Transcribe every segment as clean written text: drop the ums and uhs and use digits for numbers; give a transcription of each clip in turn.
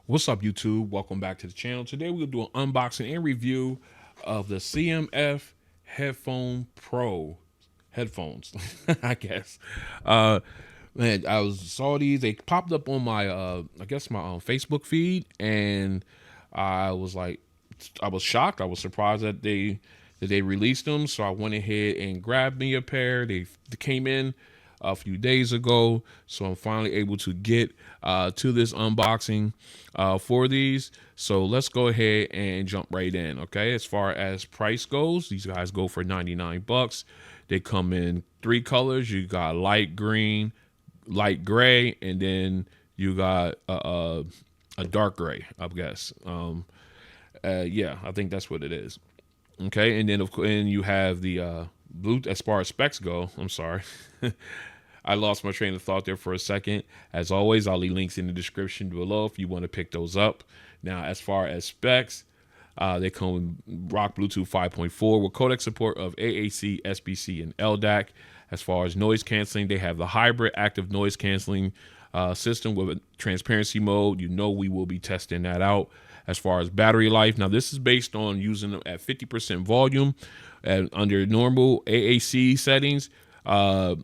What's up, YouTube? Welcome back to the channel. Today we'll do an unboxing and review of the CMF Headphone Pro headphones. I guess. Uh, Man, saw these. They popped up on my I guess my Facebook feed, and I was like, I was shocked. I was surprised that they released them. So I went ahead and grabbed me a pair. They came in a few days ago, so I'm finally able to get to this unboxing for these. So let's go ahead and jump right in. Okay, as far as price goes, these guys go for 99 bucks. They come in three colors. You got light green, light gray, and then you got a dark gray, I guess. Yeah, I think that's what it is. Okay, and then of course, and you have the blue. As far as specs go, I'm sorry, I lost my train of thought there for a second. As always, I'll leave links in the description below if you want to pick those up. Now, as far as specs, they come with rock Bluetooth 5.4 with codec support of AAC, SBC, and LDAC. As far as noise canceling, they have the hybrid active noise canceling system with a transparency mode. You know we will be testing that out. As far as battery life, now this is based on using them at 50% volume and under normal AAC settings. I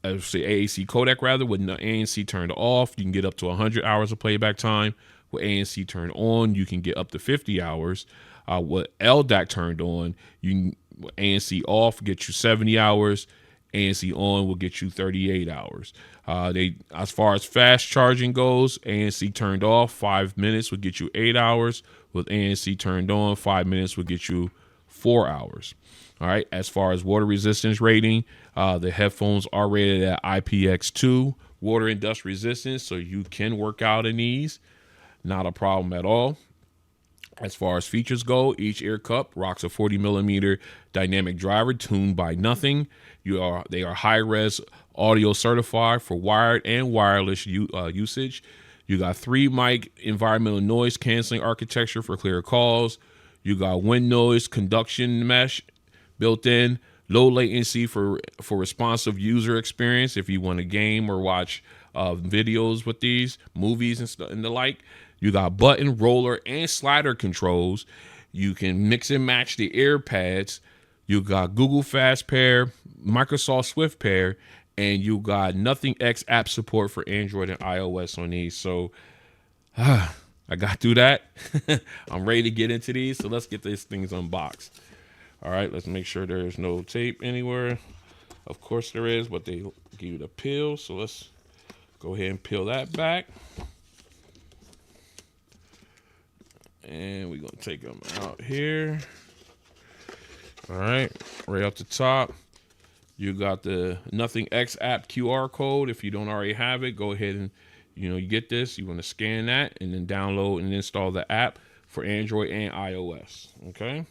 say AAC codec rather, with the ANC turned off, you can get up to 100 hours of playback time. With ANC turned on, you can get up to 50 hours. With LDAC turned on, you can, with ANC off, get you 70 hours. ANC on will get you 38 hours. As far as fast charging goes, ANC turned off, 5 minutes will get you 8 hours. With ANC turned on, 5 minutes will get you 4 hours. All right. As far as water resistance rating, the headphones are rated at IPX2 water and dust resistance, so you can work out in these. Not a problem at all. As far as features go, each ear cup rocks a 40mm dynamic driver tuned by Nothing. They are high-res audio certified for wired and wireless usage. You got 3-mic environmental noise canceling architecture for clear calls. You got wind noise conduction mesh built in, low latency for responsive user experience if you want to game or watch videos with these, movies and the like. You got button, roller, and slider controls. You can mix and match the ear pads. You got Google Fast Pair, Microsoft Swift Pair, and you got Nothing X app support for Android and iOS on these. So I got through that. I'm ready to get into these. So let's get these things unboxed. All right, let's make sure there's no tape anywhere. Of course there is, but they give you the peel. So let's go ahead and peel that back. And we're going to take them out here. All right, right up the top, you got the Nothing X app QR code. If you don't already have it, go ahead and, you get this. You want to scan that and then download and install the app for Android and iOS. Okay.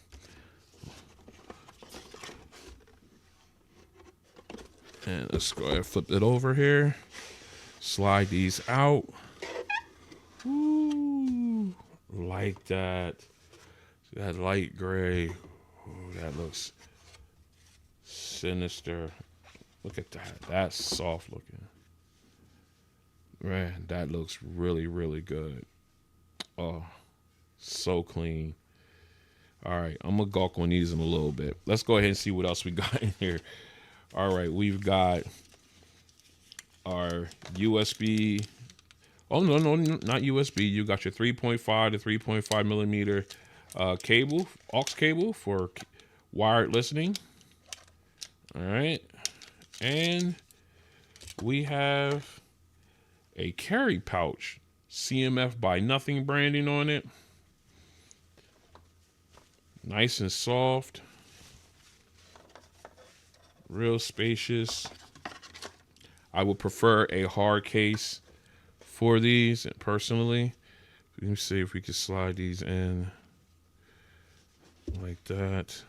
And let's go ahead and flip it over here. Slide these out. Ooh, like that. That light gray. Ooh, that looks sinister. Look at that. That's soft looking. Man, that looks really, really good. Oh, so clean. All right, I'm going to gawk on these in a little bit. Let's go ahead and see what else we got in here. All right, we've got our USB. Oh, no, not USB. You got your 3.5 to 3.5 millimeter cable, aux cable for wired listening. All right. And we have a carry pouch, CMF by Nothing branding on it. Nice and soft. Real spacious. I would prefer a hard case for these personally. Let me see if we can slide these in like that.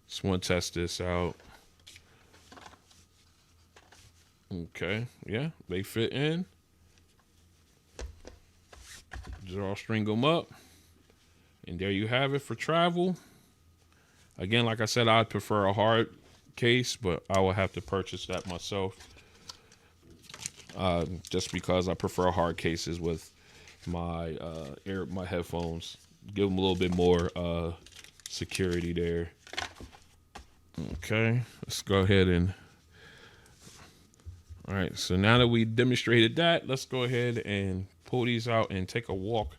Just want to test this out. Okay, yeah, they fit in. Drawstring them up. And there you have it for travel. Again, like I said, I'd prefer a hard case, but I will have to purchase that myself. Just because I prefer hard cases with my my headphones. Give them a little bit more security there. Okay, let's go ahead and. All right, so now that we demonstrated that, let's go ahead and pull these out and take a walk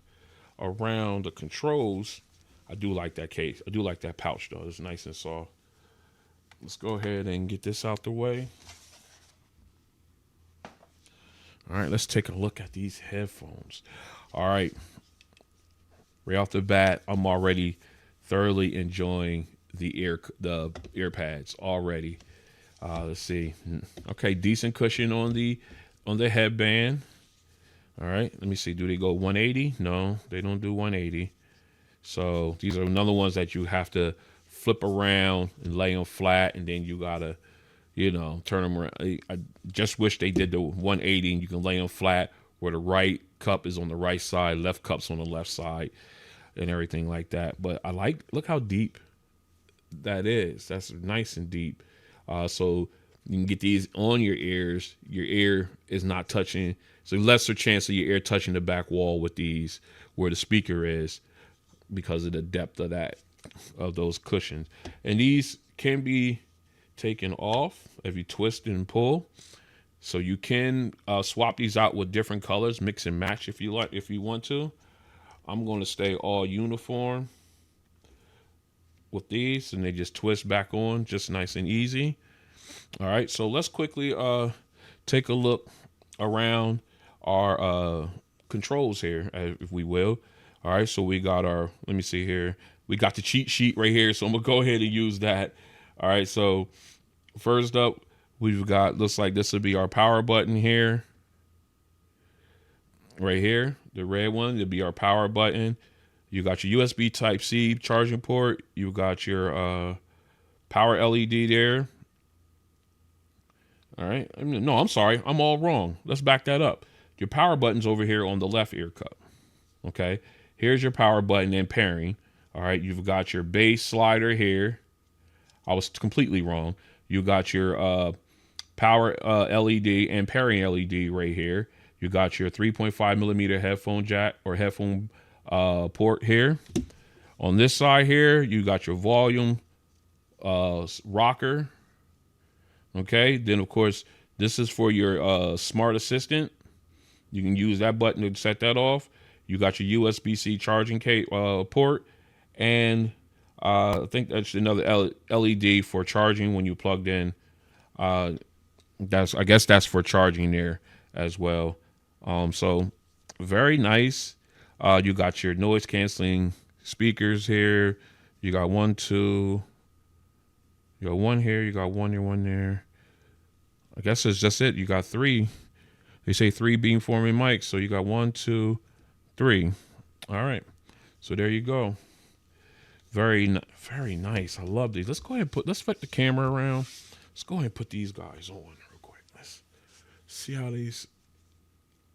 around the controls. I do like that case. I do like that pouch though. It's nice and soft. Let's go ahead and get this out the way. All right, let's take a look at these headphones. All right, right off the bat, I'm already thoroughly enjoying the ear pads already. Let's see. Okay, decent cushion on the headband. All right, let me see. Do they go 180? No, they don't do 180. So these are another ones that you have to flip around and lay them flat, and then you gotta, turn them around. I just wish they did the 180 and you can lay them flat where the right cup is on the right side, left cup's on the left side, and everything like that. But look how deep that is. That's nice and deep. So you can get these on your ears. Your ear is not touching. It's a lesser chance of your ear touching the back wall with these where the speaker is because of the depth of those cushions. And these can be taken off if you twist and pull. So you can swap these out with different colors, mix and match if you want to. I'm going to stay all uniform with these, and they just twist back on just nice and easy. All right, so let's quickly take a look around our controls here, if we will. All right, so we got let me see here. We got the cheat sheet right here, so I'm gonna go ahead and use that. All right, so first up, we've got, looks like this would be our power button here. Right here, the red one, it'll be our power button. You got your USB Type-C charging port. You got your power LED there. All right. No, I'm sorry. I'm all wrong. Let's back that up. Your power button's over here on the left ear cup. Okay. Here's your power button and pairing. All right. You've got your bass slider here. I was completely wrong. You got your power LED and pairing LED right here. You got your 3.5 millimeter headphone jack or headphone port here. On this side here, you got your volume rocker. Okay, then of course, this is for your smart assistant. You can use that button to set that off. You got your USB-C charging port, and I think that's another LED for charging when you plugged in. I guess that's for charging there as well. So very nice. You got your noise canceling speakers here. You got one, two. You got one here. You got one here, one there. I guess that's just it. You got three. They say 3 beamforming mics. So you got 1, 2, 3. All right. So there you go. Very nice. I love these. Let's go ahead and let's flip the camera around. Let's go ahead and put these guys on real quick. Let's see how these.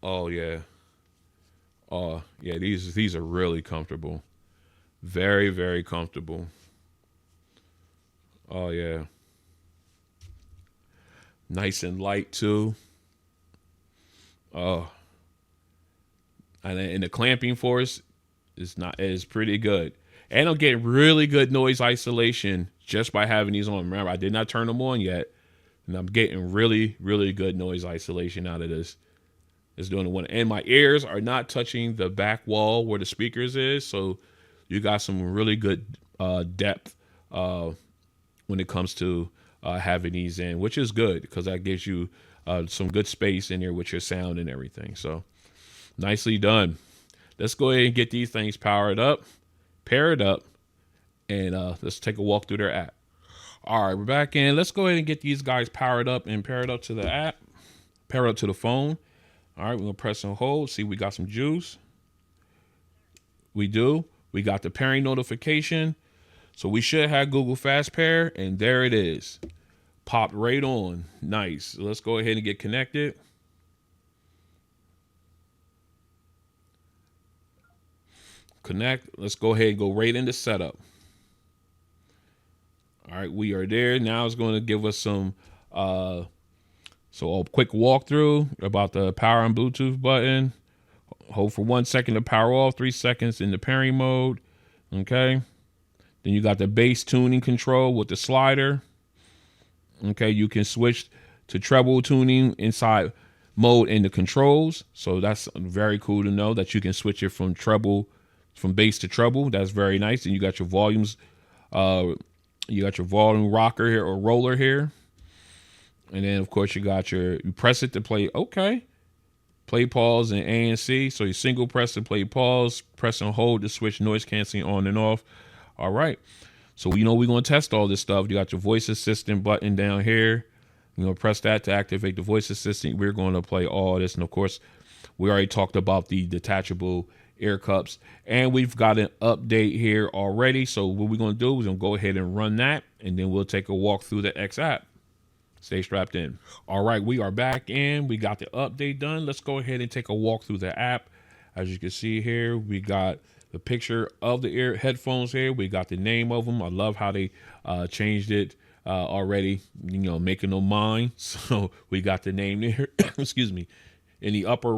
Oh yeah. Oh yeah. These are really comfortable. Very, very comfortable. Oh yeah. Nice and light too. Oh. And the clamping force is pretty good. And I'm getting really good noise isolation just by having these on. Remember, I did not turn them on yet. And I'm getting really, really good noise isolation out of this. It's doing the one. And my ears are not touching the back wall where the speakers is. So you got some really good depth when it comes to having these in, which is good because that gives you some good space in there with your sound and everything. So nicely done. Let's go ahead and get these things powered up, pair it up, and let's take a walk through their app. All right, we're back in. Let's go ahead and get these guys powered up and pair it up to the app, pair it up to the phone. All right, we're going to press and hold. See, we got some juice. We do. We got the pairing notification. So we should have Google Fast Pair, and there it is. Popped right on. Nice. So let's go ahead and get connected. Connect. Let's go ahead and go right into setup. All right, we are there. Now it's going to give us some, so a quick walkthrough about the power and Bluetooth button. Hold for 1 second to power off, 3 seconds in the pairing mode. Okay. Then you got the bass tuning control with the slider. Okay, you can switch to treble tuning inside mode in the controls. So that's very cool to know that you can switch it from bass to treble. That's very nice. And you got your volumes, you got your volume rocker here or roller here. And then of course you press it to play. Okay. Play pause and ANC. So you single press to play pause, press and hold to switch noise canceling on and off. All right. So we're going to test all this stuff. You got your voice assistant button down here. Press that to activate the voice assistant. We're going to play all this. And of course, we already talked about the detachable ear cups. And we've got an update here already. So what we're going to do is going to go ahead and run that. And then we'll take a walk through the X app. Stay strapped in. All right, we are back in. We got the update done. Let's go ahead and take a walk through the app. As you can see here, we got the picture of the headphones here. We got the name of them. I love how they changed it already, making them mine. So we got the name there. Excuse me. In the upper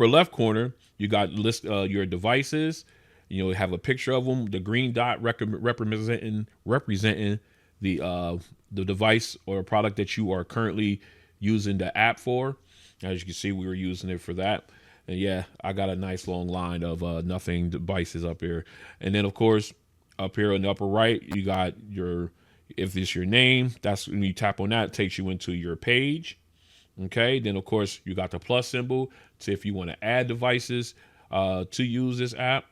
left corner, you got list your devices. Have a picture of them. The green dot representing the device or product that you are currently using the app for. As you can see, we were using it for that. And yeah, I got a nice long line of nothing devices up here. And then of course, up here in the upper right, you got if it's your name, that's when you tap on that, it takes you into your page. Okay. Then of course you got the plus symbol to if you want to add devices to use this app.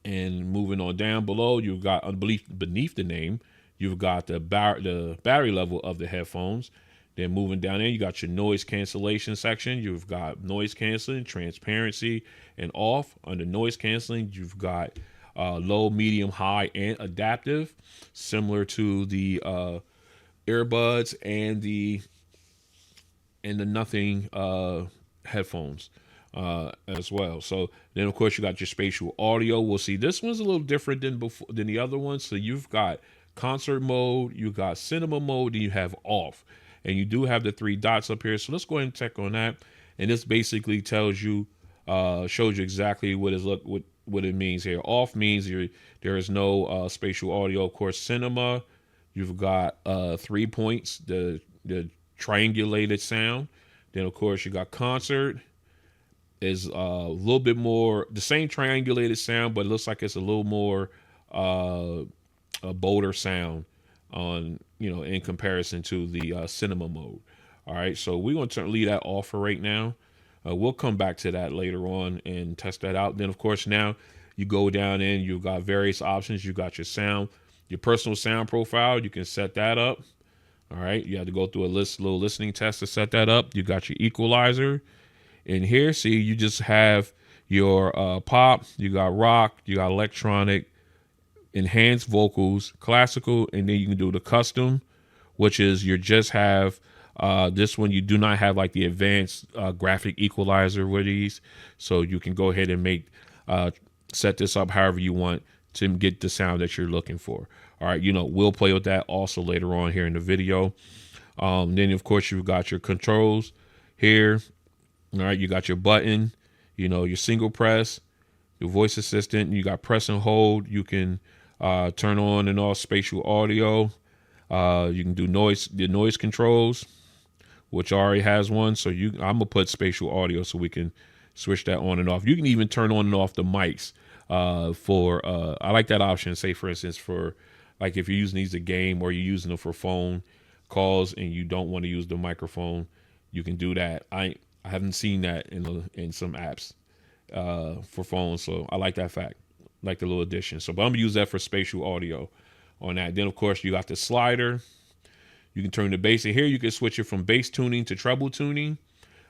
And moving on down below, you've got beneath the name, you've got the battery level of the headphones. Then moving down there, you got your noise cancellation section. You've got noise canceling, transparency, and off. Under noise canceling, you've got low, medium, high, and adaptive, similar to the earbuds and the nothing headphones as well. So then, of course, you got your spatial audio. We'll see this one's a little different than the other ones. So you've got concert mode, you got cinema mode, and you have off. And you do have the 3 dots up here. So let's go ahead and check on that. And this basically tells you, shows you exactly what it means here. Off means there is no spatial audio. Of course, cinema, you've got 3 points, the triangulated sound. Then, of course, you got concert is a little bit more, the same triangulated sound, but it looks like it's a little more a bolder sound on, in comparison to the cinema mode. All right, so we're going to leave that off for right now. We'll come back to that later on and test that out. Then, of course, now you go down in, you've got various options. You got your sound, your personal sound profile. You can set that up. All right, you have to go through a little listening test to set that up. You got your equalizer in here. See, you just have your pop, you got rock, you got electronic, enhanced vocals, classical, and then you can do the custom, which is you just have this one. You do not have like the advanced graphic equalizer with these, so you can go ahead and make set this up however you want to get the sound that you're looking for. All right, we'll play with that also later on here in the video. Then of course you've got your controls here. All right, you got your button, your single press, your voice assistant. You got press and hold. You can turn on and off spatial audio. You can do the noise controls, which already has one. So I'm gonna put spatial audio so we can switch that on and off. You can even turn on and off the mics I like that option. Say for instance, for like if you're using these a game or you're using them for phone calls and you don't want to use the microphone, you can do that. I haven't seen that in some apps for phones, so I like that fact. Like the little addition. So, but I'm gonna use that for spatial audio on that. Then of course you got the slider. You can turn the bass. And here you can switch it from bass tuning to treble tuning.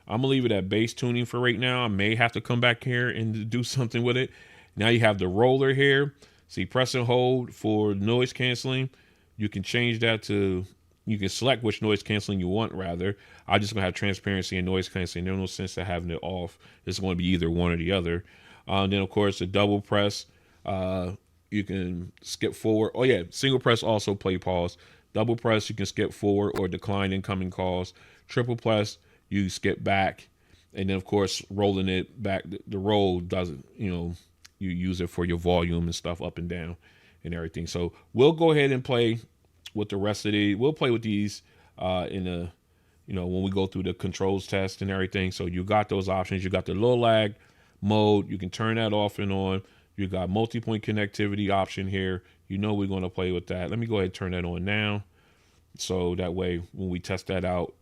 I'm gonna leave it at bass tuning for right now. I may have to come back here and do something with it. Now you have the roller here. See, press and hold for noise canceling. You can change that to, you can select which noise canceling you want rather. I'm just gonna have transparency and noise canceling. There's no sense to having it off. It's going to be either one or the other. Then of course the double press. You can skip forward. Oh yeah, single press also play pause. Double press, you can skip forward or decline incoming calls. Triple press, you skip back. And then of course rolling it back. The roll doesn't, you use it for your volume and stuff up and down and everything. So we'll go ahead and play with the rest of the. We'll play with these in the, when we go through the controls test and everything. So you got those options. You got the low lag mode. You can turn that off and on. You got multi-point connectivity option here. We're going to play with that. Let me go ahead and turn that on now. So that way, when we test that out,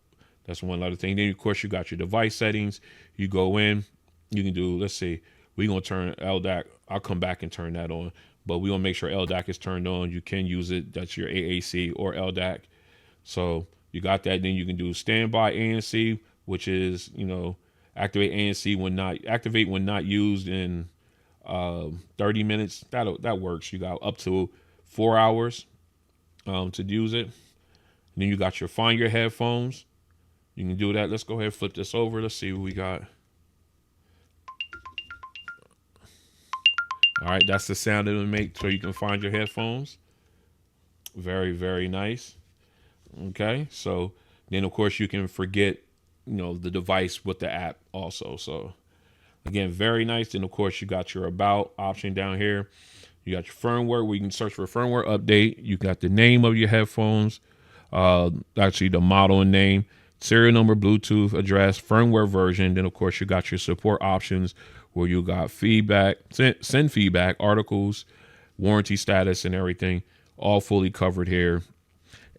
that's one other thing. Then, of course, you got your device settings. You go in. You can do, let's see, we're going to turn LDAC. I'll come back and turn that on. But we want to make sure LDAC is turned on. You can use it. That's your AAC or LDAC. So you got that. Then you can do standby ANC, which is, activate ANC activate when not used in 30 minutes. That works. You got up to 4 hours to use it. And then you got your find your headphones. You can do that. Let's go ahead and flip this over. Let's see what we got. All right, that's the sound it will make so you can find your headphones. Very, very nice. Okay, so then of course you can forget, the device with the app also. So again, very nice. Then of course you got your about option down here. You got your firmware where you can search for firmware update. You got the name of your headphones, actually the model and name, serial number, Bluetooth address, firmware version. Then of course you got your support options where you got feedback, send feedback, articles, warranty status, and everything, all fully covered here.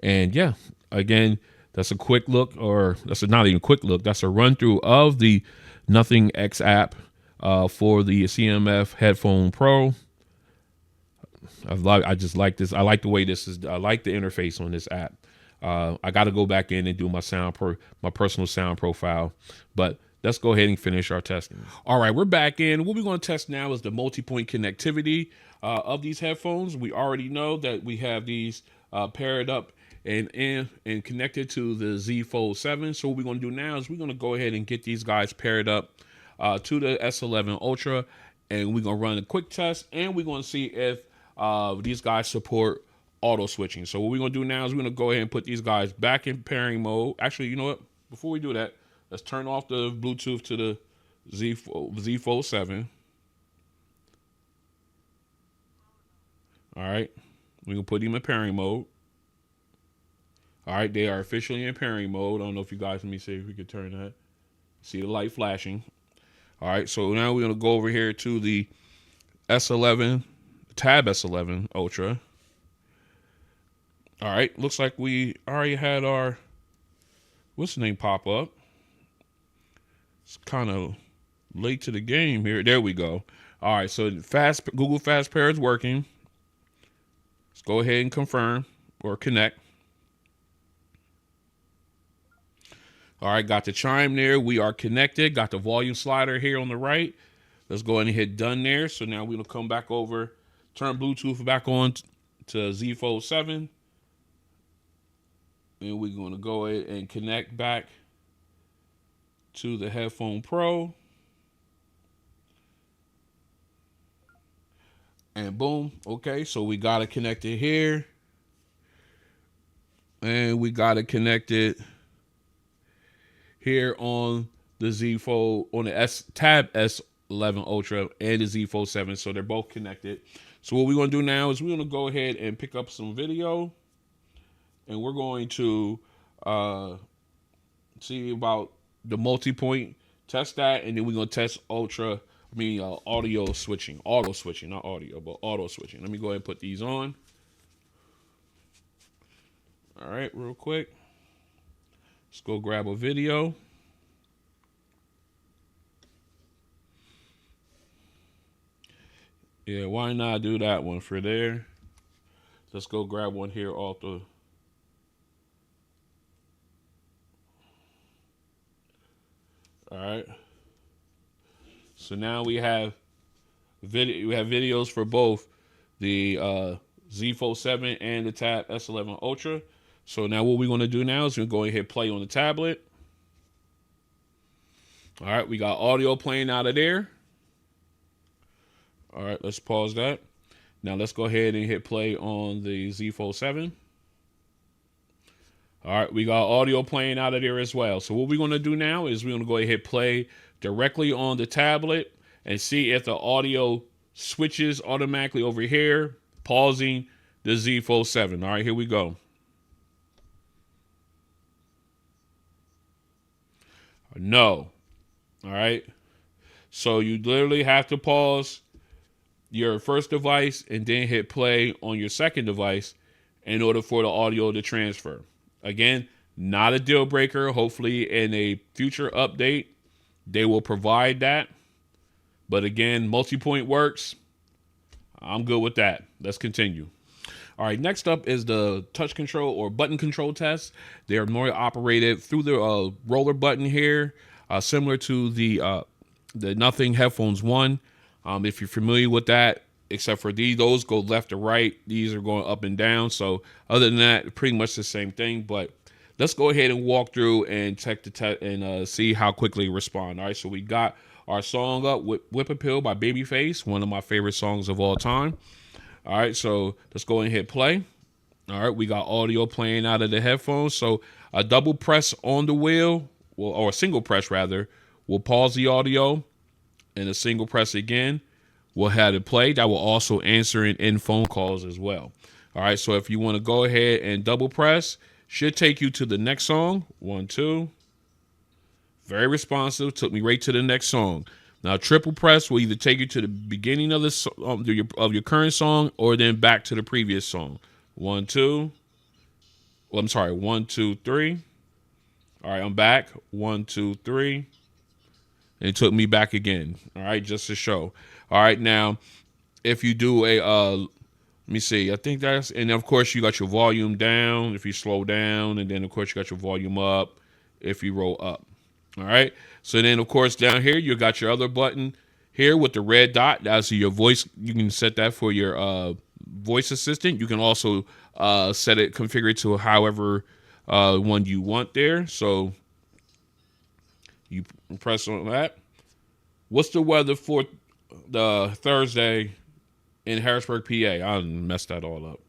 And yeah, again, that's a quick look, or that's not even a quick look. That's a run through of the Nothing X app for the CMF Headphone Pro. I just like this. I like the way this is. I like the interface on this app. I got to go back in and do my personal sound profile, but let's go ahead and finish our testing. All right, we're back in. What we're going to test now is the multi-point connectivity of these headphones. We already know that we have these paired up and connected to the Z Fold 7. So what we're going to do now is we're going to go ahead and get these guys paired up to the S11 Ultra, and we're going to run a quick test, and we're going to see if these guys support auto switching. So what we're going to do now is we're going to go ahead and put these guys back in pairing mode. Actually, you know what? Before we do that, let's turn off the Bluetooth to the Z Fold 7. All right. We're going to put them in pairing mode. All right. They are officially in pairing mode. I don't know if you guys, let me see if we can turn that. See the light flashing. All right. So now we're going to go over here to the S11, Tab S11 Ultra. All right. Looks like we already had our, what's the name, pop up. It's kind of late to the game here. There we go. All right, so Google Fast Pair is working. Let's go ahead and confirm or connect. All right, got the chime there. We are connected. Got the volume slider here on the right. Let's go ahead and hit done there. So now we're going to come back over, turn Bluetooth back on to Z Fold 7. And we're going to go ahead and connect back to the Headphone Pro. And boom. Okay, so we got it connected here. And we got it connected here on the Z Fold, on the Tab S11 Ultra and the Z Fold 7. So they're both connected. So what we're going to do now is we're going to go ahead and pick up some video. And we're going to see about the multi-point, test that, and then we're going to test audio switching. Auto switching, not audio, but auto switching. Let me go ahead and put these on. All right, real quick. Let's go grab a video. Yeah, why not do that one for there? Let's go grab one here off the... All right. So now we have videos for both the Z Fold 7 and the Tab S11 Ultra. So now what we're going to do now is we're going to hit play on the tablet. All right, we got audio playing out of there. All right, let's pause that. Now let's go ahead and hit play on the Z Fold 7. All right, we got audio playing out of there as well. So what we're going to do now is we're going to go ahead and hit play directly on the tablet and see if the audio switches automatically over here, pausing the Z Fold 7. All right, here we go. No. All right. So you literally have to pause your first device and then hit play on your second device in order for the audio to transfer. Again, not a deal breaker. Hopefully in a future update, they will provide that. But again, Multipoint works. I'm good with that. Let's continue. All right, next up is the touch control or button control test. They are more operated through the roller button here, similar to the Nothing Headphones 1. If you're familiar with that, except for those go left to right. These are going up and down. So other than that, pretty much the same thing. But let's go ahead and walk through and check the test and see how quickly it respond. All right, so we got our song up, Whip Appeal by Babyface, one of my favorite songs of all time. All right, so let's go and hit play. All right, we got audio playing out of the headphones. So a double press on the wheel, or a single press rather, will pause the audio, and a single press again will have it play. That will also answer in phone calls as well. All right, so if you want to go ahead and double press, should take you to the next song. 1, 2. Very responsive. Took me right to the next song. Now, triple press will either take you to the beginning of your current song or then back to the previous song. 1, 2. Well, I'm sorry. 1, 2, 3. All right, I'm back. 1, 2, 3. And it took me back again. All right, just to show. All right, now, if you do a, let me see. I think that's, and of course, you got your volume down if you slow down. And then, of course, you got your volume up if you roll up. All right. So then, of course, down here, you got your other button here with the red dot. That's your voice. You can set that for your voice assistant. You can also set it, configure it to however one you want there. So you press on that. What's the weather for the Thursday in Harrisburg, PA? I messed that all up.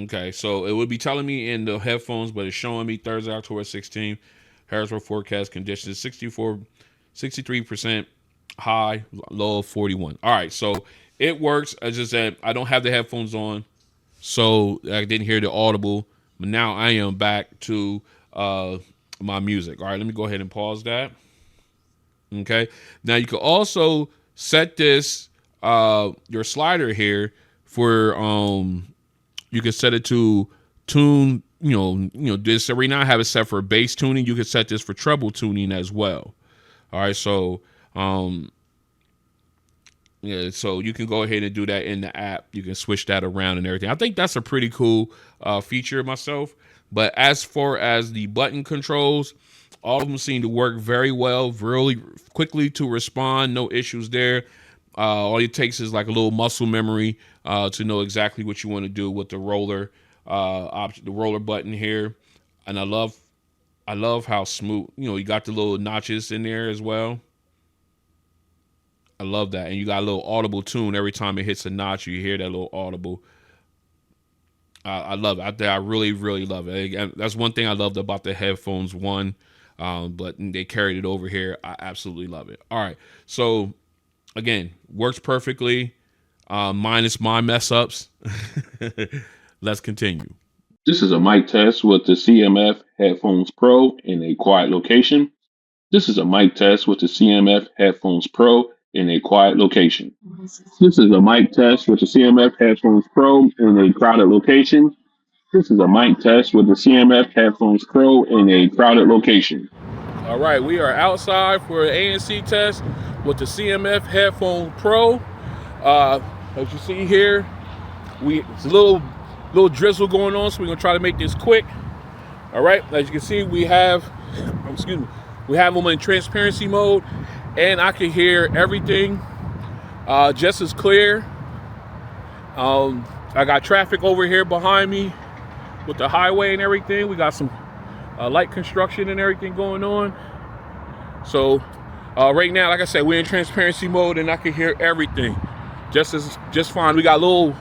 Okay, so it would be telling me in the headphones, but it's showing me Thursday, October 16th, Harrisburg forecast conditions, 63% high, low of 41. All right, so it works. As I said, I don't have the headphones on, so I didn't hear the audible, but now I am back to my music. All right, let me go ahead and pause that. Okay, now you can also set this, your slider here for, you can set it to tune, this. So right now I have it set for bass tuning. You can set this for treble tuning as well. All right, so yeah, so you can go ahead and do that in the app. You can switch that around and everything. I think that's a pretty cool feature myself. But as far as the button controls, all of them seem to work very well, really quickly to respond. No issues there. All it takes is like a little muscle memory to know exactly what you want to do with the roller the roller button here. And I love how smooth, you got the little notches in there as well. I love that. And you got a little audible tune every time it hits a notch. You hear that little audible. I love it. I really, really love it. And that's one thing I loved about the Headphones 1, but they carried it over here. I absolutely love it. All right. So, again, works perfectly, minus my mess ups. Let's continue. This is a mic test with the CMF Headphones Pro in a quiet location. This is a mic test with the CMF Headphones Pro in a quiet location. This is a mic test with the CMF Headphones Pro in a crowded location. This is a mic test with the CMF Headphones Pro in a crowded location. All right, we are outside for an ANC test with the CMF Headphone Pro. As you see here, it's a little drizzle going on, so we're gonna try to make this quick. All right, as you can see, we have them in transparency mode, and I can hear everything just as clear. I got traffic over here behind me with the highway and everything. We got some light construction and everything going on. So right now, like I said, we're in transparency mode, and I can hear everything. just fine. We got a little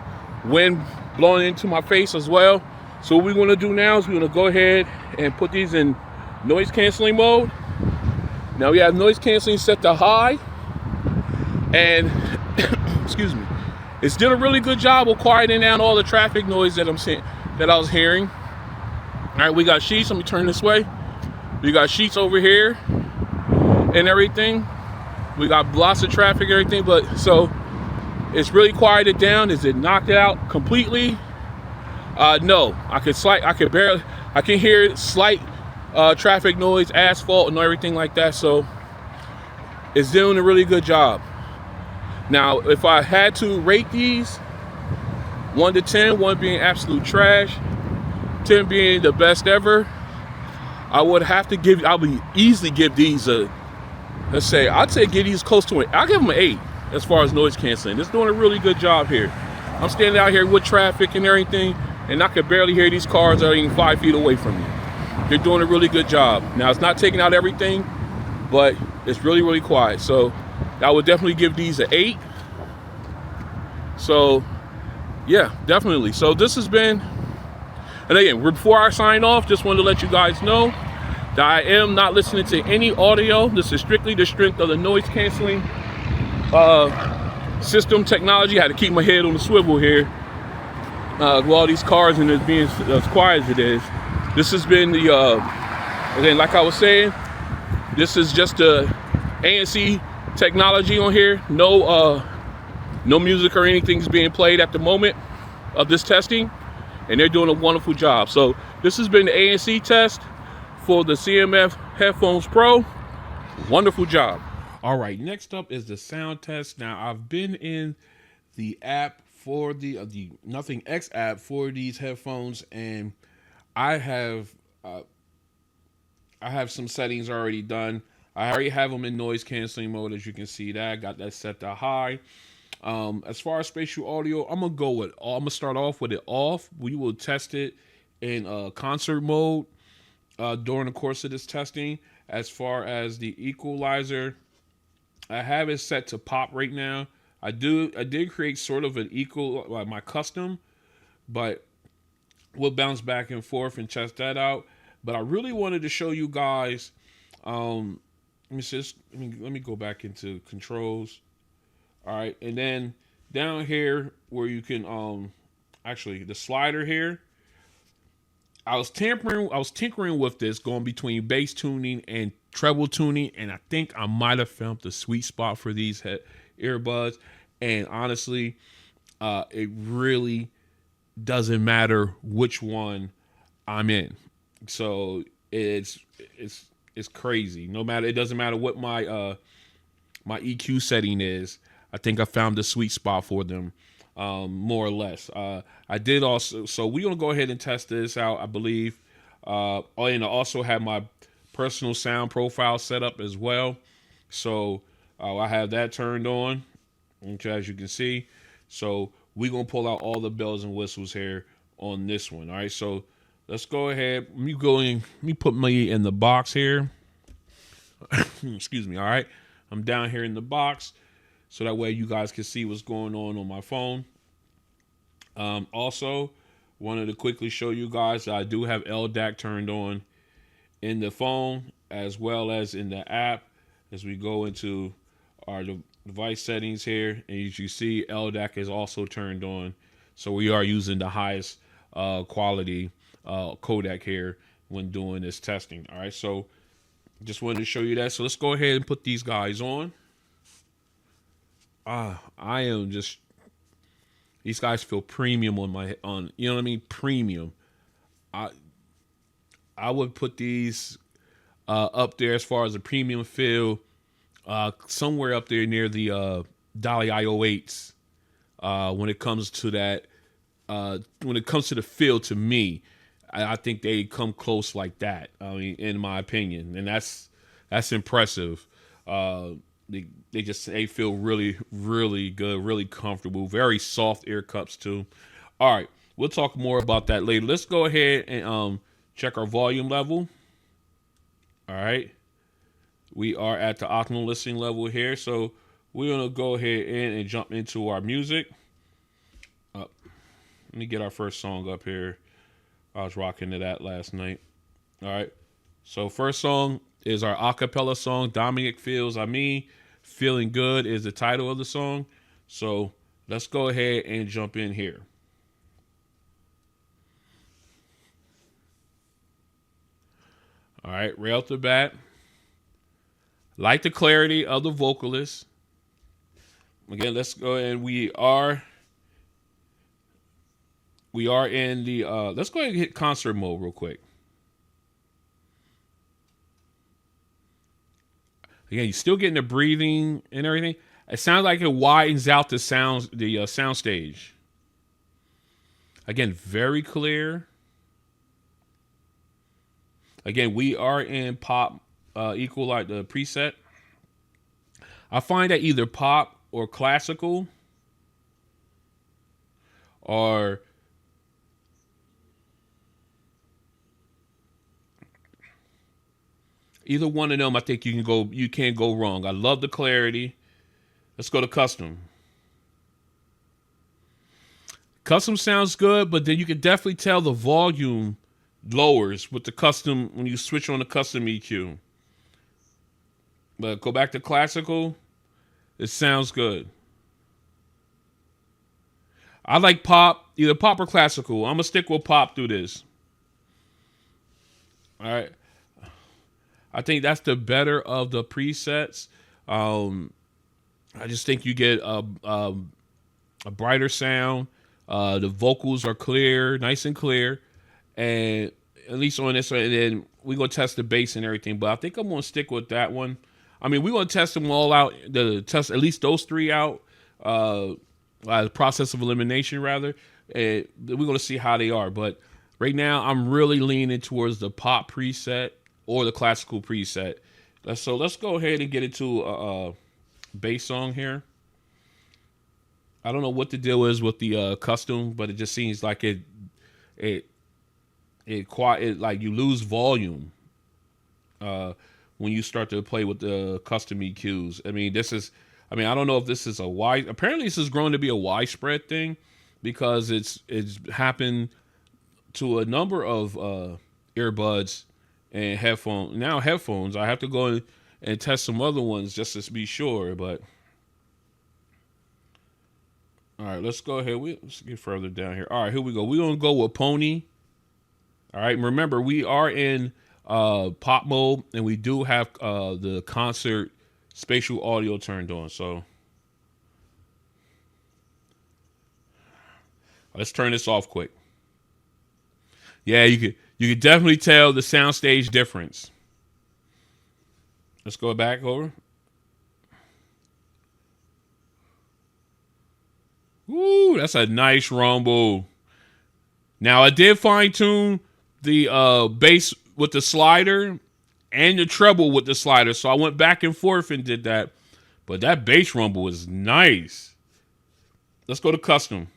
wind blowing into my face as well. So what we're gonna do now is we're gonna go ahead and put these in noise canceling mode. Now we have noise canceling set to high, and excuse me, it's did a really good job of quieting down all the traffic noise that I was hearing. All right, we got sheets. Let me turn this way. We got sheets over here and everything. We got lots of traffic and everything, but so it's really quieted down. Is it knocked out completely? No, I can hear slight traffic noise, asphalt and everything like that. So it's doing a really good job. Now, if I had to rate these 1 to 10, 1 being absolute trash, 10 being the best ever, I would easily give these I'd say give these close to it. I'll give them an 8 as far as noise canceling. It's doing a really good job here. I'm standing out here with traffic and everything, and I could barely hear these cars that are even 5 feet away from me. They're doing a really good job. Now, it's not taking out everything, but it's really, really quiet. So I would definitely give these an 8. So yeah, definitely. So this has been, and again, before I sign off, just wanted to let you guys know that I am not listening to any audio. This is strictly the strength of the noise canceling system technology. I had to keep my head on the swivel here with all these cars and it being as quiet as it is. This has been the again, like I was saying, this is just the ANC technology on here. No music or anything's being played at the moment of this testing, and they're doing a wonderful job. So this has been the ANC test for the CMF Headphones Pro. Wonderful job. All right, next up is the sound test. Now, I've been in the app for the Nothing X app for these headphones, and I have some settings already done. I already have them in noise canceling mode, as you can see that. I got that set to high. As far as spatial audio, I'm gonna start off with it off. We will test it in concert mode during the course of this testing. As far as the equalizer, I have it set to pop right now. I did create sort of an like my custom, but we'll bounce back and forth and test that out. But I really wanted to show you guys. Let me go back into controls. All right, and then down here where you can actually the slider here. I was tinkering with this, going between bass tuning and treble tuning, and I think I might have found the sweet spot for these earbuds. And honestly, it really doesn't matter which one I'm in. So it's crazy. It doesn't matter what my my EQ setting is. I think I found the sweet spot for them, more or less. I did also, so we're gonna go ahead and test this out, I believe. And I also have my personal sound profile set up as well. So I have that turned on, which, as you can see. So we're gonna pull out all the bells and whistles here on this one. All right, so let's go ahead. Let me put me in the box here. Excuse me. All right, I'm down here in the box, so that way you guys can see what's going on my phone. Also, wanted to quickly show you guys that I do have LDAC turned on in the phone as well as in the app. As we go into our device settings here, and as you see, LDAC is also turned on. So we are using the highest quality codec here when doing this testing. All right, so just wanted to show you that. So let's go ahead and put these guys on. These guys feel premium on you know what I mean? Premium. I would put these up there as far as a premium feel, somewhere up there near the Dolly IO8s. When it comes to that, when it comes to the feel, to me, I think they come close like that. I mean, in my opinion, and that's impressive. They feel really, really good, really comfortable, very soft ear cups too. All right, we'll talk more about that later. Let's go ahead and check our volume level. All right, we are at the optimal listening level here, so we're gonna go ahead and jump into our music. Let me get our first song up here. I was rocking to that last night. All right. So first song is our acapella song. Dominic Feels I Mean. Feeling Good is the title of the song. So let's go ahead and jump in here. All right, right off the bat, like the clarity of the vocalist. Again, let's go and we are in the let's go ahead and hit concert mode real quick. Again, you're still getting the breathing and everything. It sounds like it widens out the sound stage. Again, very clear. Again, we are in pop equalize the preset. I find that either pop or classical or either one of them, I think you can't go wrong. I love the clarity. Let's go to custom. Custom sounds good, but then you can definitely tell the volume lowers with the custom when you switch on the custom EQ. But go back to classical, it sounds good. I like pop, either pop or classical. I'm gonna stick with pop through this. All right. I think that's the better of the presets. I just think you get a brighter sound. The vocals are clear, nice and clear, and at least on this one. And then we're gonna test the bass and everything. But I think I'm gonna stick with that one. I mean, we're gonna test them all out. Test at least those three out. The process of elimination, rather. And we're gonna see how they are. But right now, I'm really leaning towards the pop preset or the classical preset. So let's go ahead and get into a bass song here. I don't know what the deal is with the custom, but it just seems like it like you lose volume when you start to play with the custom EQs. I don't know if this is apparently this is growing to be a widespread thing because it's happened to a number of earbuds and headphones. I have to go and test some other ones just to be sure, but all right, let's go ahead. Let's get further down here. All right, here we go. We're going to go with Pony. All right, remember, we are in pop mode, and we do have the concert spatial audio turned on. So let's turn this off quick. Yeah, you could definitely tell the soundstage difference. Let's go back over. Ooh, that's a nice rumble. Now, I did fine tune the bass with the slider and the treble with the slider. So I went back and forth and did that. But that bass rumble is nice. Let's go to custom.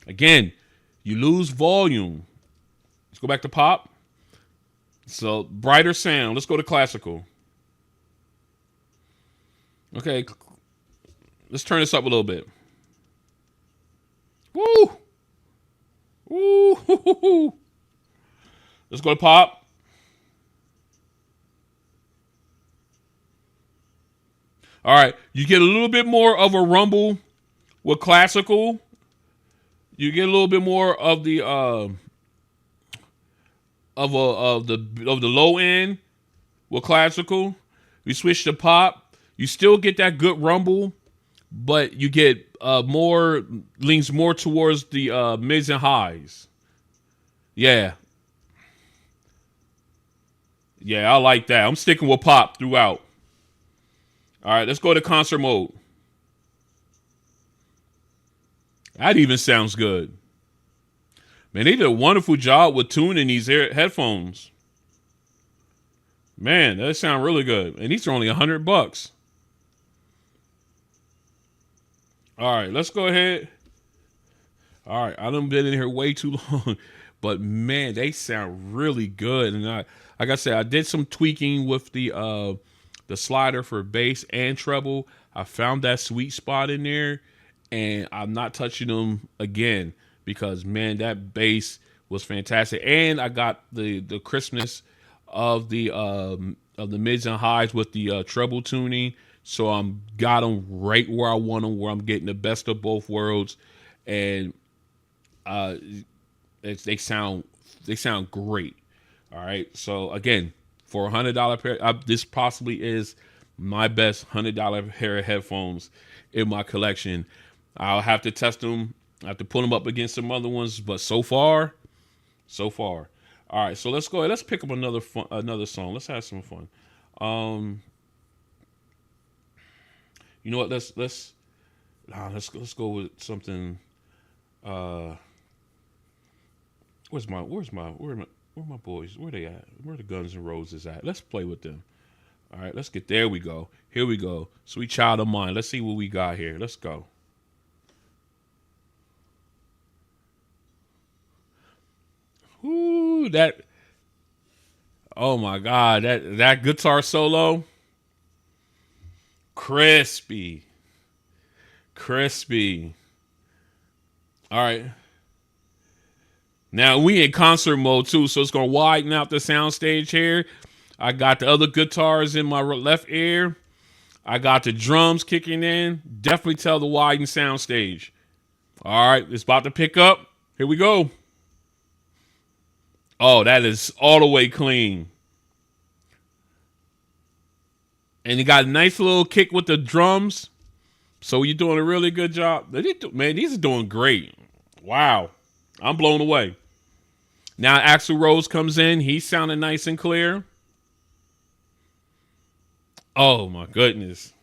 Again, you lose volume. Let's go back to pop. So brighter sound. Let's go to classical. Okay. Let's turn this up a little bit. Woo! Woo! Let's go to pop. All right, you get a little bit more of a rumble with classical. You get a little bit more of the of the low end with classical. You switch to pop. You still get that good rumble, but you get leans more towards the mids and highs. Yeah, I like that. I'm sticking with pop throughout. All right, let's go to concert mode. That even sounds good. Man, they did a wonderful job with tuning these headphones. Man, that sound really good. And these are only $100. All right, let's go ahead. All right, I done been in here way too long, but man, they sound really good. And like I said, I did some tweaking with the the slider for bass and treble. I found that sweet spot in there, and I'm not touching them again because, man, that bass was fantastic. And I got the crispness of the mids and highs with the treble tuning. So I'm got them right where I want them, where I'm getting the best of both worlds, and uh, they sound great. All right. So again, for $100 pair, this possibly is my best $100 pair of headphones in my collection. I'll have to test them. I have to put them up against some other ones, but so far. All right. So let's go ahead. Let's pick up another song. Let's have some fun. You know what? Let's go with something. Where my boys? Where they at? Where the Guns N' Roses at? Let's play with them. All right, let's get there. We go. Here we go. Sweet Child of Mine. Let's see what we got here. Let's go. Ooh, that. Oh my God, that guitar solo. Crispy. All right. Now we in concert mode too, so it's gonna widen out the soundstage here. I got the other guitars in my left ear. I got the drums kicking in. Definitely tell the widen soundstage. All right, it's about to pick up. Here we go. Oh, that is all the way clean. And you got a nice little kick with the drums. So you're doing a really good job. Man, these are doing great. Wow. I'm blown away. Now Axl Rose comes in. He's sounding nice and clear. Oh, my goodness.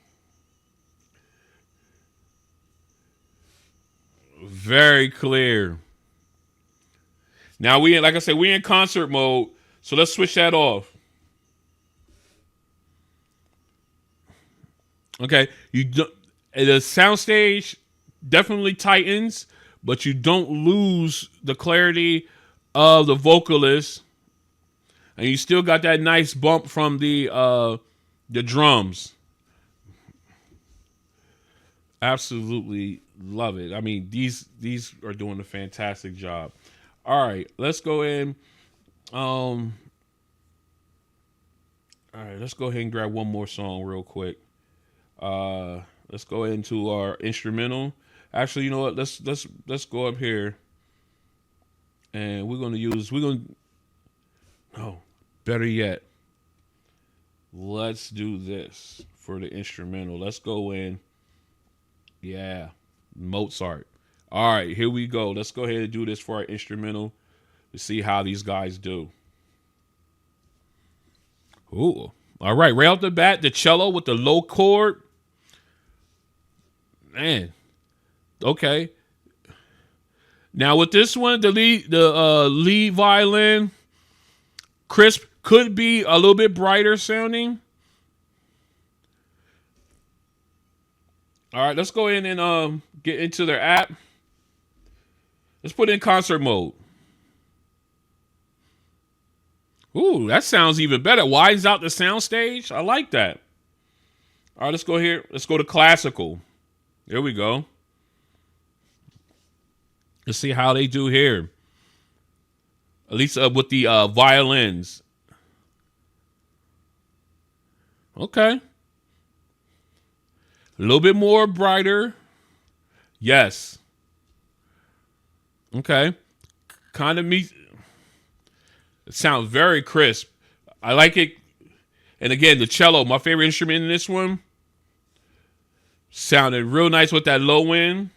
Very clear. Now, like I said, we in concert mode. So let's switch that off. Okay. The soundstage definitely tightens, but you don't lose the clarity of the vocalist, and you still got that nice bump from the drums. Absolutely love it. I mean, these are doing a fantastic job. All right, let's go in. All right, let's go ahead and grab one more song real quick. Let's go into our instrumental. Actually, you know what? Let's go up here, and no, better yet, let's do this for the instrumental. Let's go in. Yeah, Mozart. All right, here we go. Let's go ahead and do this for our instrumental to see how these guys do. Ooh. All right, right off the bat, the cello with the low chord. Man. Okay. Now with this one, the lead violin, crisp, could be a little bit brighter sounding. All right, let's go in and get into their app. Let's put it in concert mode. Ooh, that sounds even better. Widens out the soundstage. I like that. All right, let's go here. Let's go to classical. There we go. Let's see how they do here. At least with the violins. Okay. A little bit more brighter. Yes. Okay. Kind of me. It sounds very crisp. I like it. And again, the cello, my favorite instrument in this one, sounded real nice with that low end.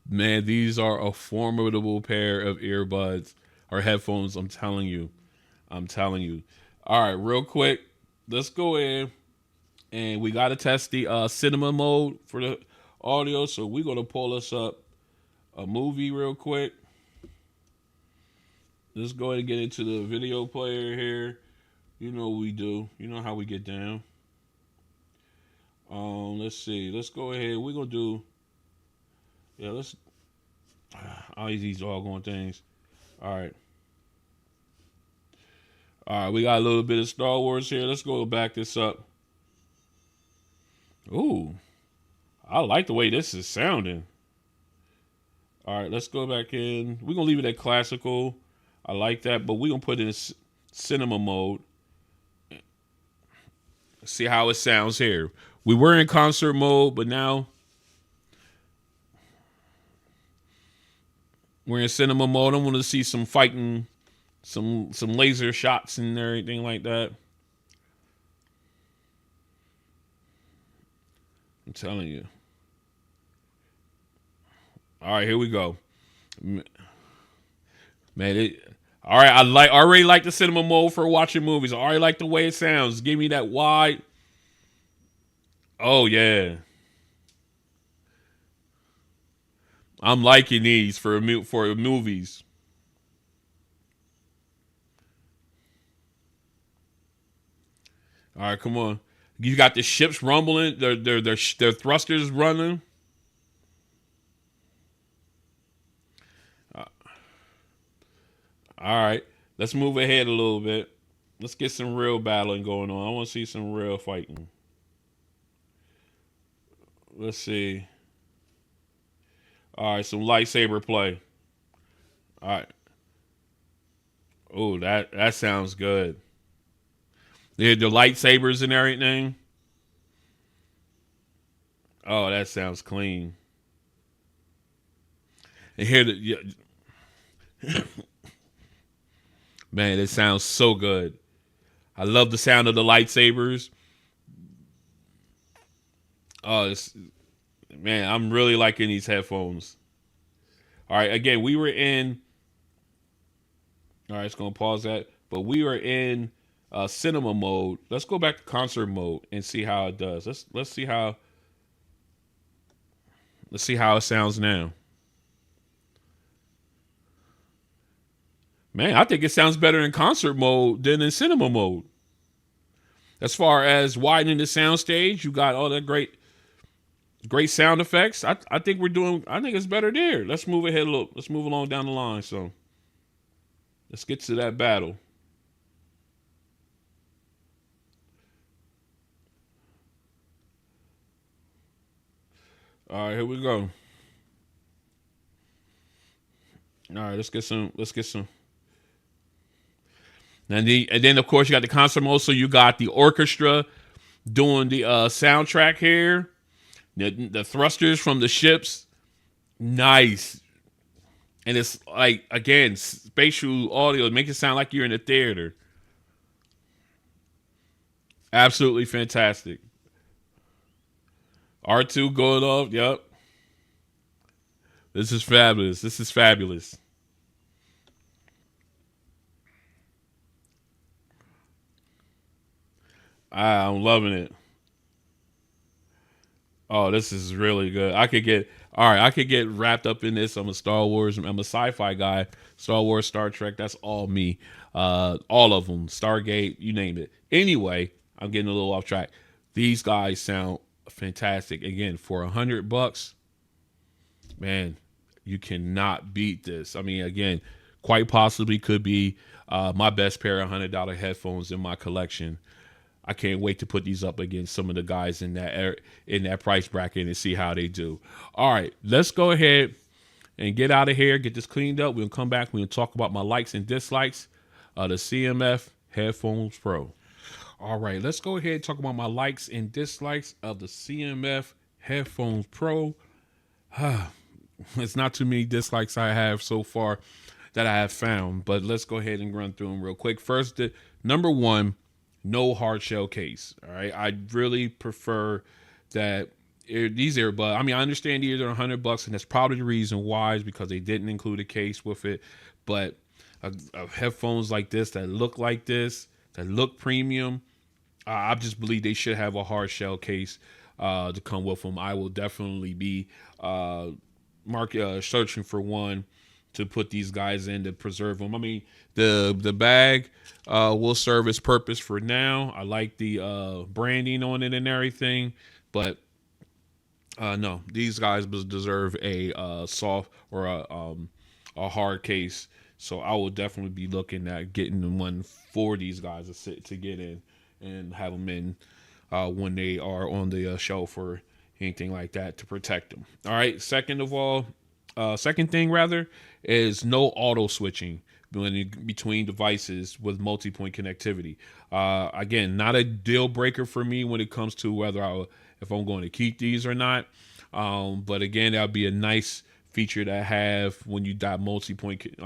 Man, these are a formidable pair of earbuds or headphones. I'm telling you. All right, real quick, let's go in and we got to test the cinema mode for the audio. So we're going to pull us up a movie real quick. Let's go ahead and get into the video player here. You know what we do. You know how we get down. Let's see. Let's go ahead. We're going to do... Yeah, let's... I'll use these all going things. All right. All right, we got a little bit of Star Wars here. Let's go back this up. Ooh, I like the way this is sounding. All right, let's go back in. We're going to leave it at classical. I like that, but we're going to put it in cinema mode. See how it sounds here. We were in concert mode, but now we're in cinema mode. I want to see some fighting, some laser shots and everything like that. I'm telling you. All right, here we go. Man, all right, already like the cinema mode for watching movies. I already like the way it sounds. Give me that wide. Oh yeah. I'm liking these for movies. All right, come on. You got the ships rumbling. Their thrusters running. All right, let's move ahead a little bit. Let's get some real battling going on. I want to see some real fighting. Let's see. All right, some lightsaber play. All right. Oh, that sounds good. The lightsabers and everything. Oh, that sounds clean. And here, man, it sounds so good. I love the sound of the lightsabers. Oh, man, I'm really liking these headphones. All right, again, we were in. All right, it's gonna pause that. But we were in cinema mode. Let's go back to concert mode and see how it does. Let's see how it sounds now. Man, I think it sounds better in concert mode than in cinema mode. As far as widening the sound stage, you got all that great sound effects. I think we're doing. I think it's better there. Let's move ahead a little. Let's move along down the line. So let's get to that battle. All right, here we go. All right, let's get some. And then of course you got the concert mode. So you got the orchestra doing the soundtrack here. The thrusters from the ships, nice. And it's like, again, spatial audio. Make it sound like you're in a theater. Absolutely fantastic. R2 going off. Yep. This is fabulous. This is fabulous. I'm loving it. Oh, this is really good. I could get wrapped up in this. I'm a Star Wars. I'm a sci-fi guy. Star Wars, Star Trek. That's all me. All of them. Stargate. You name it. Anyway, I'm getting a little off track. These guys sound fantastic. Again, for $100, man, you cannot beat this. I mean, again, quite possibly could be my best pair of $100 headphones in my collection. I can't wait to put these up against some of the guys in that price bracket and see how they do. All right, let's go ahead and get out of here, get this cleaned up. We'll come back. We'll talk about my likes and dislikes of the CMF Headphones Pro. All right, let's go ahead and talk about my likes and dislikes of the CMF Headphones Pro. It's not too many dislikes I have so far that I have found, but let's go ahead and run through them real quick. First, the number one, no hard shell case. All right, I really prefer that these earbuds. I mean, I understand these are $100, and that's probably the reason why is because they didn't include a case with it. But headphones like this that look like this, that look premium, I just believe they should have a hard shell case to come with them. I will definitely be searching for one to put these guys in to preserve them. I mean, the bag will serve its purpose for now. I like the branding on it and everything, but no, these guys deserve a soft or a hard case So I will definitely be looking at getting the one for these guys to get in and have them in when they are on the shelf or anything like that to protect them. All right. Second thing rather is no auto switching between devices with multi-point connectivity. Again, not a deal breaker for me when it comes to if I'm going to keep these or not. But again, that would be a nice feature to have when you got multi-point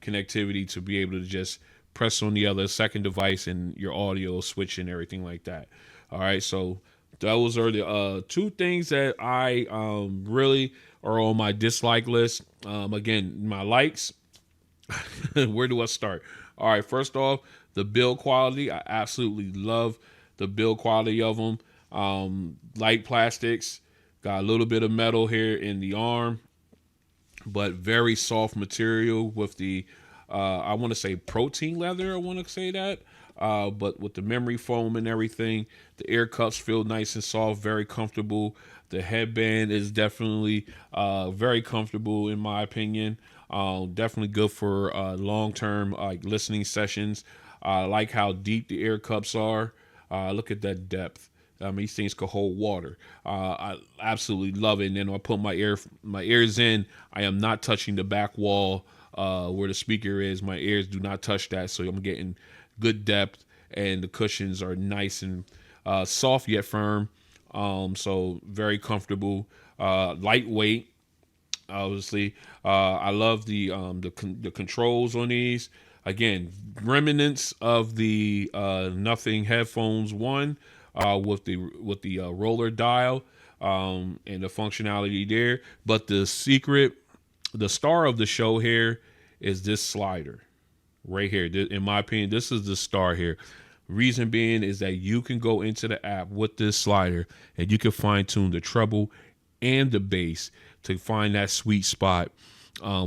connectivity, to be able to just press on the other second device and your audio switch and everything like that. All right, so those are the two things that I really are on my dislike list. Again, my likes. Where do I start? All right, first off, the build quality. I absolutely love the build quality of them. Light plastics, got a little bit of metal here in the arm, but very soft material with the I want to say protein leather. I want to say that. But with the memory foam and everything, the ear cups feel nice and soft, very comfortable. The headband is definitely very comfortable in my opinion. Definitely good for long-term listening sessions. I like how deep the ear cups are. Look at that depth. I mean, these things could hold water. I absolutely love it. And then when I put my ears in, I am not touching the back wall where the speaker is. My ears do not touch that, so I'm getting good depth, and the cushions are nice and soft yet firm. So very comfortable, lightweight. Obviously, I love the controls on these. Again, remnants of the Nothing Headphones One with the roller dial and the functionality there. But the star of the show here is this slider right here. In my opinion, this is the star here. Reason being is that you can go into the app with this slider and you can fine tune the treble and the bass to find that sweet spot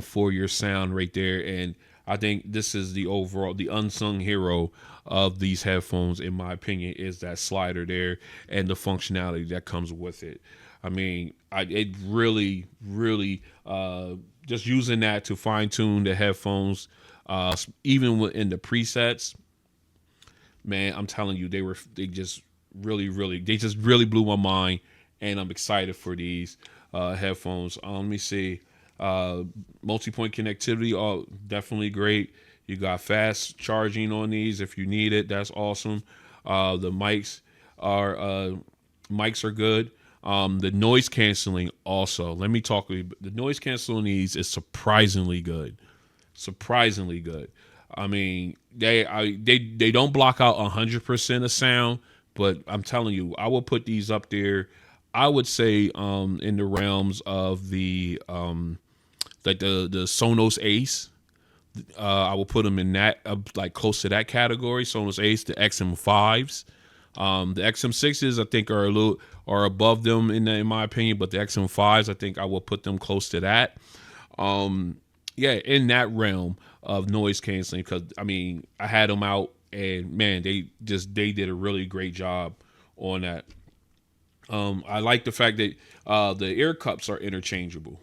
for your sound right there. And I think this is the unsung hero of these headphones, in my opinion, is that slider there and the functionality that comes with it. I mean, it really, really, just using that to fine tune the headphones, even in the presets, man, I'm telling you, they just really blew my mind, and I'm excited for these headphones. Let me see, multi-point connectivity, definitely great. You got fast charging on these if you need it. That's awesome. The mics are good. The noise canceling also. Let me talk with you. The noise canceling these is surprisingly good. Surprisingly good. I mean, they don't block out 100% of sound, but I'm telling you, I will put these up there. I would say in the realms of the like the Sonos Ace. I will put them in that like close to that category. Sonos Ace, the XM5s, the XM6s I think are above them in my opinion, but the XM5s I think I will put them close to that. Yeah, in that realm of noise canceling, because I mean I had them out and man, they did a really great job on that. I like the fact that the ear cups are interchangeable.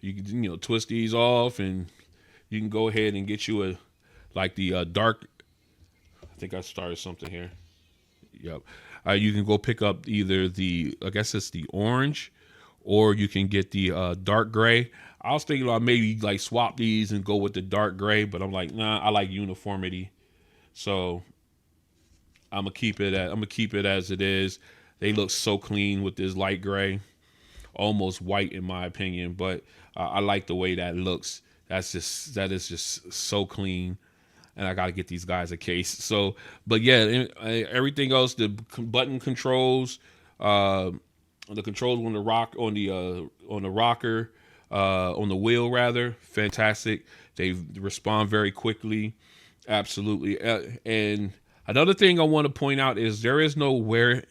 You can twist these off and you can go ahead and get you the dark. I think I started something here. Yep. You can go pick up either I guess it's the orange, or you can get the dark gray. I was thinking about maybe like swap these and go with the dark gray, but I'm like, nah, I like uniformity. So I'm gonna keep it as it is. They look so clean with this light gray, almost white in my opinion, but I like the way that looks. That is just so clean, and I gotta get these guys a case. So, but yeah, everything else, the button controls, the controls on the rocker, on the wheel rather, fantastic. They respond very quickly, absolutely. And another thing I want to point out is there is no wear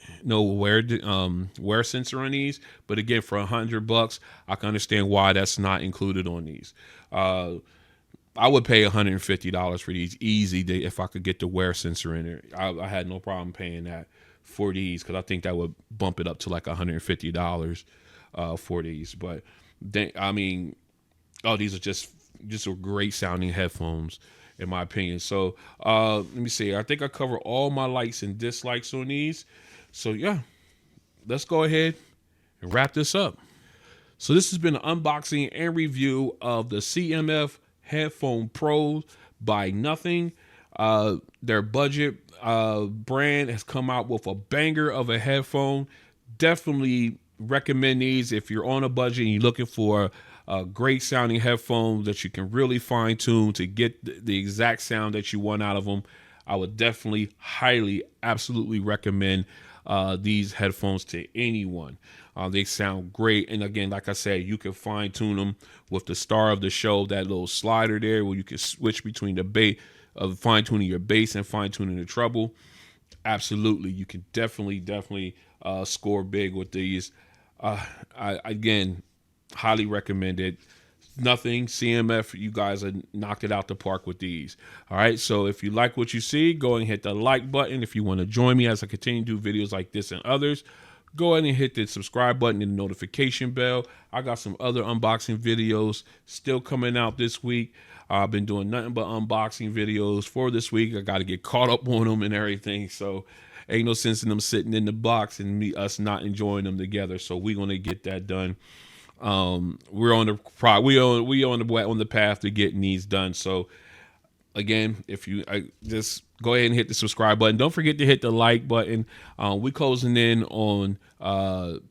sensor on these. But again, for $100, I can understand why that's not included on these. I would pay $150 for these easy if I could get the wear sensor in there. I had no problem paying that for these, because I think that would bump it up to like $150 for these. But I mean, these are just just a great sounding headphones in my opinion. So let me see. I think I cover all my likes and dislikes on these. So yeah, let's go ahead and wrap this up. So this has been an unboxing and review of the CMF Headphone Pro by Nothing. Their budget brand has come out with a banger of a headphone. Definitely recommend these if you're on a budget and you're looking for a great sounding headphone that you can really fine tune to get the exact sound that you want out of them. I would definitely, highly, absolutely recommend these headphones to anyone. They sound great. And again, like I said, you can fine tune them with the star of the show, that little slider there where you can switch between the bass, of fine tuning your bass and fine tuning the treble. Absolutely. You can definitely score big with these. Again, highly recommend it. Nothing CMF, you guys have knocked it out the park with these. All right, so if you like what you see, go ahead and hit the like button. If you want to join me as I continue to do videos like this and others, go ahead and hit the subscribe button and the notification bell. I got some other unboxing videos still coming out this week. I've been doing nothing but unboxing videos for this week. I got to get caught up on them and everything, so ain't no sense in them sitting in the box and us not enjoying them together. So we're gonna get that done. We're on the path to getting these done. So again, if you just go ahead and hit the subscribe button. Don't forget to hit the like button. We closing in on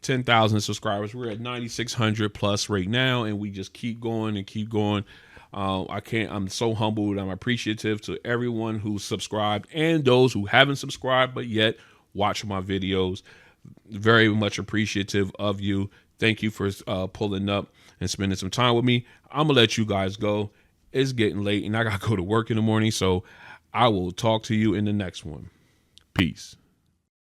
10,000 subscribers. We're at 9,600 plus right now, and we just keep going and keep going. I'm so humbled. I'm appreciative to everyone who subscribed and those who haven't subscribed but yet watch my videos. Very much appreciative of you. Thank you for pulling up and spending some time with me. I'm going to let you guys go. It's getting late and I got to go to work in the morning. So I will talk to you in the next one. Peace.